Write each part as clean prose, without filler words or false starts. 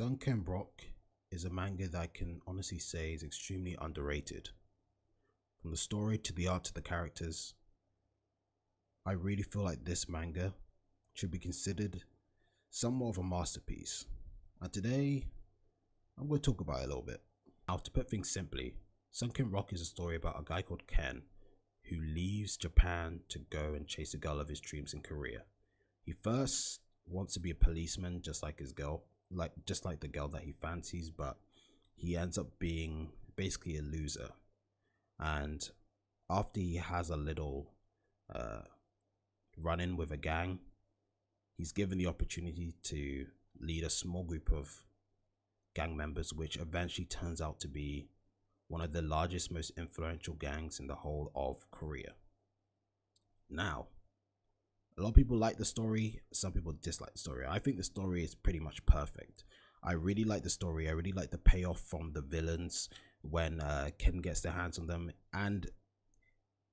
Sunken Rock is a manga that I can honestly say is extremely underrated. From the story to the art to the characters, I really feel like this manga should be considered somewhat of a masterpiece. And today, I'm going to talk about it a little bit. Now, to put things simply, Sunken Rock is a story about a guy called Ken who leaves Japan to go and chase a girl of his dreams in Korea. He first wants to be a policeman just like his girl, just like the girl that he fancies, but he ends up being basically a loser. And after he has a little run in with a gang, he's given the opportunity to lead a small group of gang members, which eventually turns out to be one of the largest, most influential gangs in the whole of Korea. Now, a lot of people like the story, some people dislike the story. I think the story is pretty much perfect. I really like the story. I really like the payoff from the villains when Ken gets their hands on them, and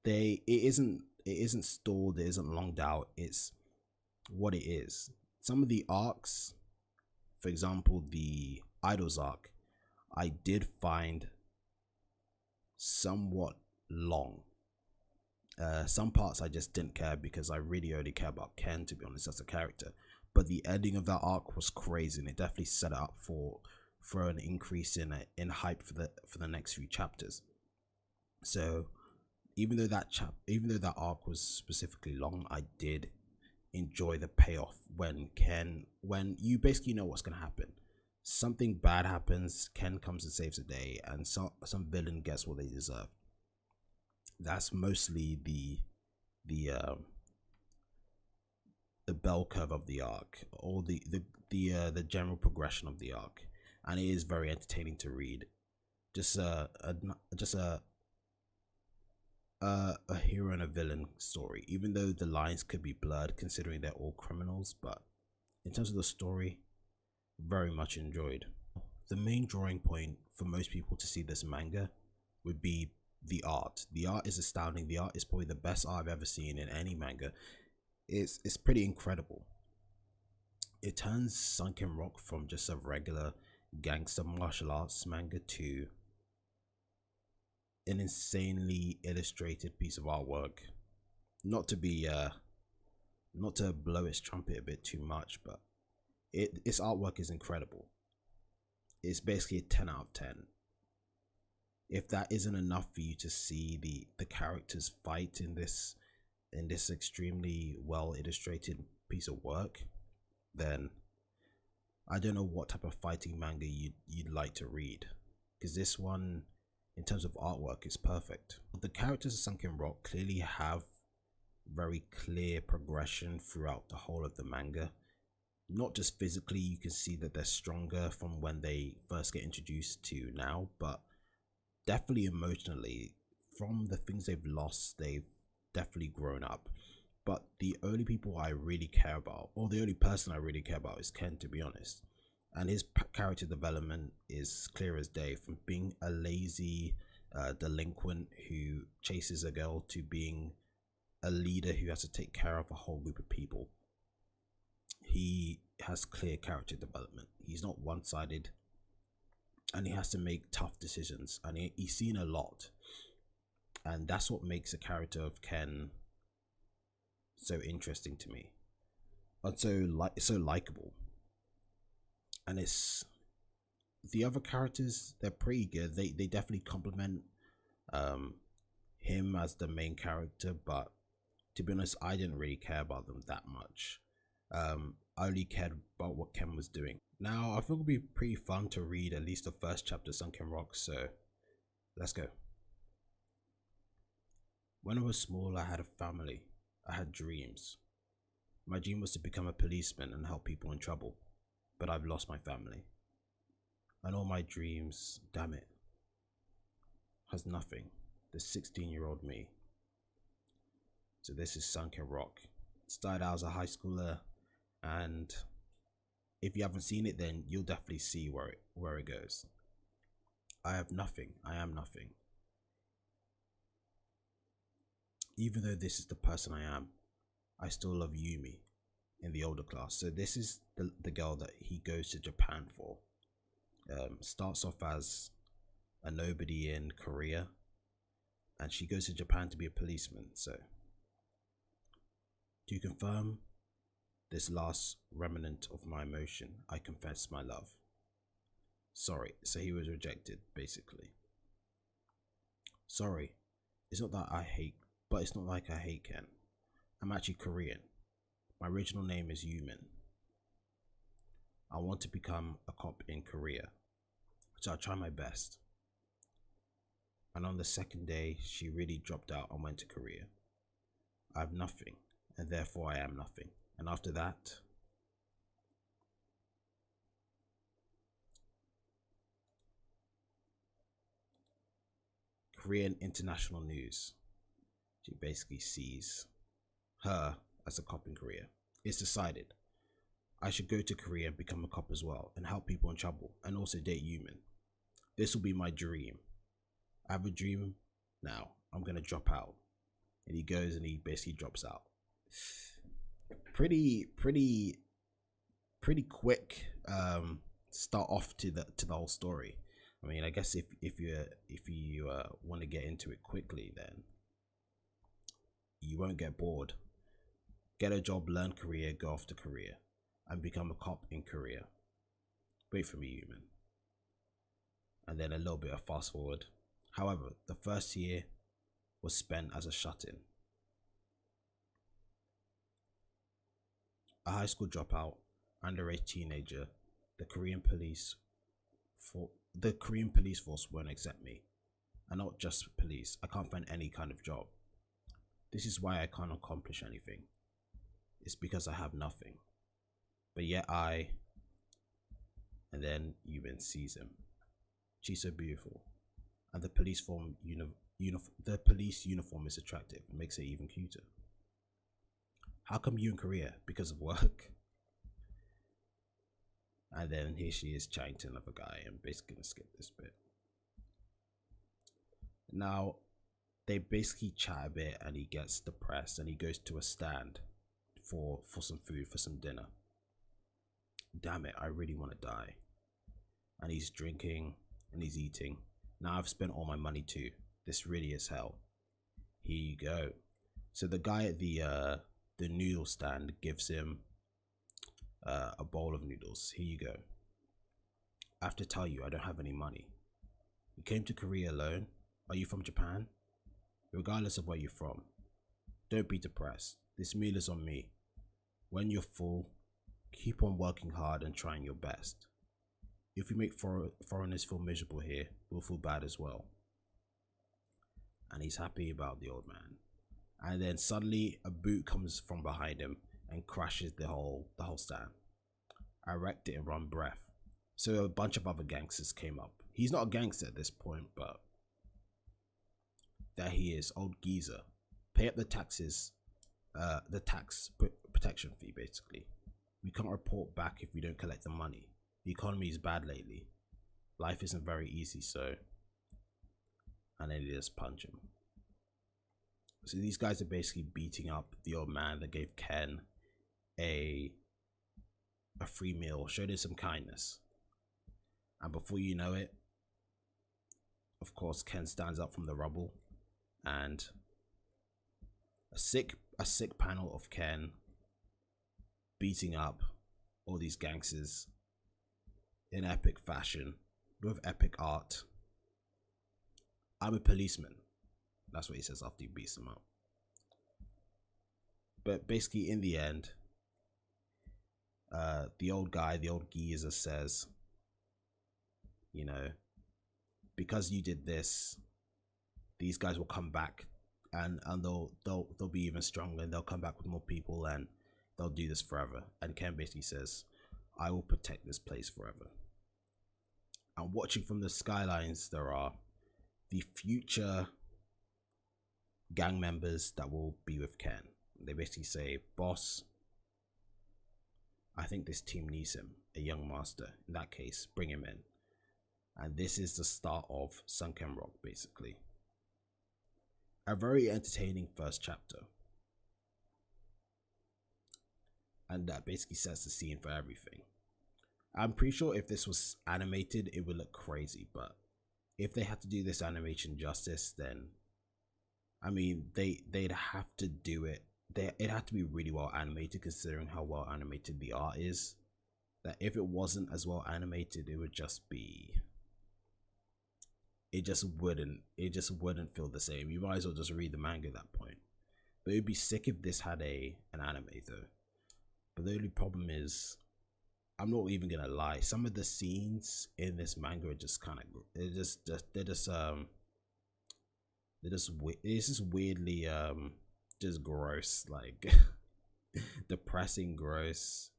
it isn't stalled, it isn't longed out. It's what it is. Some of the arcs, for example, the Idols arc, I did find somewhat long. Some parts I just didn't care because I really only care about Ken, to be honest, as a character. But the ending of that arc was crazy, and it definitely set it up for an increase in hype for the next few chapters. So even though that arc was specifically long, I did enjoy the payoff when you basically know what's gonna happen. Something bad happens, Ken comes and saves the day, and some villain gets what they deserve. That's mostly the bell curve of the arc, or the general progression of the arc, and it is very entertaining to read. Just a hero and a villain story, even though the lines could be blurred considering they're all criminals, but in terms of the story, very much enjoyed. The main drawing point for most people to see this manga would be the art. The art is astounding. The art is probably the best art I've ever seen in any manga. It's pretty incredible. It turns Sunken Rock from just a regular gangster martial arts manga to an insanely illustrated piece of artwork. Not to blow its trumpet a bit too much, but its artwork is incredible. It's basically a 10 out of 10. If that isn't enough for you to see the characters fight in this extremely well illustrated piece of work, then I don't know what type of fighting manga you'd like to read, because this one, in terms of artwork, is perfect. The characters of Sunken Rock clearly have very clear progression throughout the whole of the manga. Not just physically, you can see that they're stronger from when they first get introduced to now, but definitely emotionally, from the things they've lost, they've definitely grown up. But the only people I really care about, or the only person I really care about, is Ken, to be honest. And his character development is clear as day, from being a lazy delinquent who chases a girl to being a leader who has to take care of a whole group of people. He has clear character development. He's not one-sided, and he has to make tough decisions, and he's seen a lot, and that's what makes the character of Ken so interesting to me, and so likable. And it's the other characters, they're pretty good. They definitely complement him as the main character, but to be honest, I didn't really care about them that much. I only cared about what Ken was doing. Now, I think it'll be pretty fun to read at least the first chapter of Sunken Rock, so let's go. When I was small, I had a family. I had dreams. My dream was to become a policeman and help people in trouble, but I've lost my family. And all my dreams, damn it, has nothing. The 16-year-old me. So this is Sunken Rock. Started out as a high schooler, and if you haven't seen it, then you'll definitely see where it goes. I have nothing. I am nothing. Even though this is the person I am, I still love Yumi in the older class. So this is the girl that he goes to Japan for. Starts off as a nobody in Korea, and she goes to Japan to be a policeman. So, to confirm this last remnant of my emotion, I confess my love. Sorry, so he was rejected, basically. Sorry, it's not that I hate, but it's not like I hate Ken. I'm actually Korean. My original name is Yumin. I want to become a cop in Korea, so I'll try my best. And on the second day, she really dropped out and went to Korea. I have nothing, and therefore I am nothing. And after that, Korean international news, she basically sees her as a cop in Korea. It's decided I should go to Korea and become a cop as well, and help people in trouble, and also date Yumin. This will be my dream. I have a dream now. I'm gonna drop out. And he goes and he basically drops out. Pretty quick start off to the whole story. I mean, I guess if you want to get into it quickly, then you won't get bored. Get a job, learn Korea, go off to Korea, and become a cop in Korea. Wait for me, Human. And then a little bit of fast forward. However, the first year was spent as a shut-in. A high school dropout, underage teenager, the Korean police force won't accept me. And not just police, I can't find any kind of job. This is why I can't accomplish anything. It's because I have nothing. But yet and then Yumin sees him. She's so beautiful. And the police uniform is attractive, makes it even cuter. How come you in Korea? Because of work? And then here she is chatting to another guy. I'm basically gonna skip this bit. Now, they basically chat a bit and he gets depressed and he goes to a stand for some food, for some dinner. Damn it, I really want to die. And he's drinking and he's eating. Now I've spent all my money too. This really is hell. Here you go. So the guy at the noodle stand gives him a bowl of noodles. Here you go. I have to tell you, I don't have any money. You came to Korea alone? Are you from Japan? Regardless of where you're from, don't be depressed. This meal is on me. When you're full, keep on working hard and trying your best. If we make foreigners feel miserable here, we'll feel bad as well. And he's happy about the old man. And then suddenly a boot comes from behind him and crashes the whole stand. I wrecked it in one breath. So a bunch of other gangsters came up. He's not a gangster at this point, but there he is, old geezer. Pay up the taxes, the tax protection fee basically. We can't report back if we don't collect the money. The economy is bad lately. Life isn't very easy, so. And then they just punch him. So these guys are basically beating up the old man that gave Ken a free meal, showed him some kindness. And before you know it, of course, Ken stands up from the rubble, and a sick panel of Ken beating up all these gangsters in epic fashion with epic art. I'm a policeman. That's what he says after he beats them up. But basically, in the end, the old geezer says, you know, because you did this, these guys will come back and they'll be even stronger, and they'll come back with more people and they'll do this forever. And Ken basically says, I will protect this place forever. And watching from the skylines, there are the future gang members that will be with Ken. They basically say, boss, I think this team needs him, a young master. In that case, bring him in. And this is the start of Sunken Rock, basically. A very entertaining first chapter. And that basically sets the scene for everything. I'm pretty sure if this was animated, it would look crazy. But if they had to do this animation justice, then I mean, they'd have to do it. It had to be really well animated, considering how well animated the art is. That if it wasn't as well animated, it would just be. It just wouldn't feel the same. You might as well just read the manga at that point. But it'd be sick if this had an anime though. But the only problem is, I'm not even gonna lie, some of the scenes in this manga are just kind of, it's just weirdly just gross, like depressing, gross.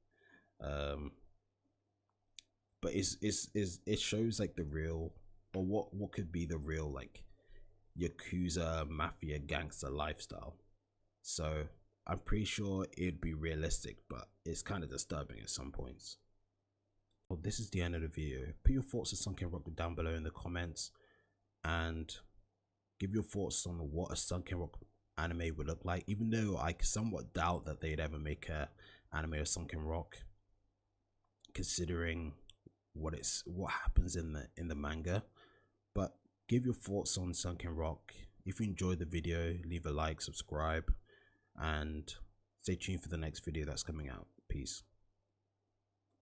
But it shows like the real, or what could be the real like Yakuza mafia gangster lifestyle. So I'm pretty sure it'd be realistic, but it's kind of disturbing at some points. Well, this is the end of the video. Put your thoughts on Sunken Rock down below in the comments, and give your thoughts on what a Sunken Rock anime would look like. Even though I somewhat doubt that they'd ever make a anime of Sunken Rock, considering what happens in the manga. But give your thoughts on Sunken Rock. If you enjoyed the video, leave a like, subscribe, and stay tuned for the next video that's coming out. Peace.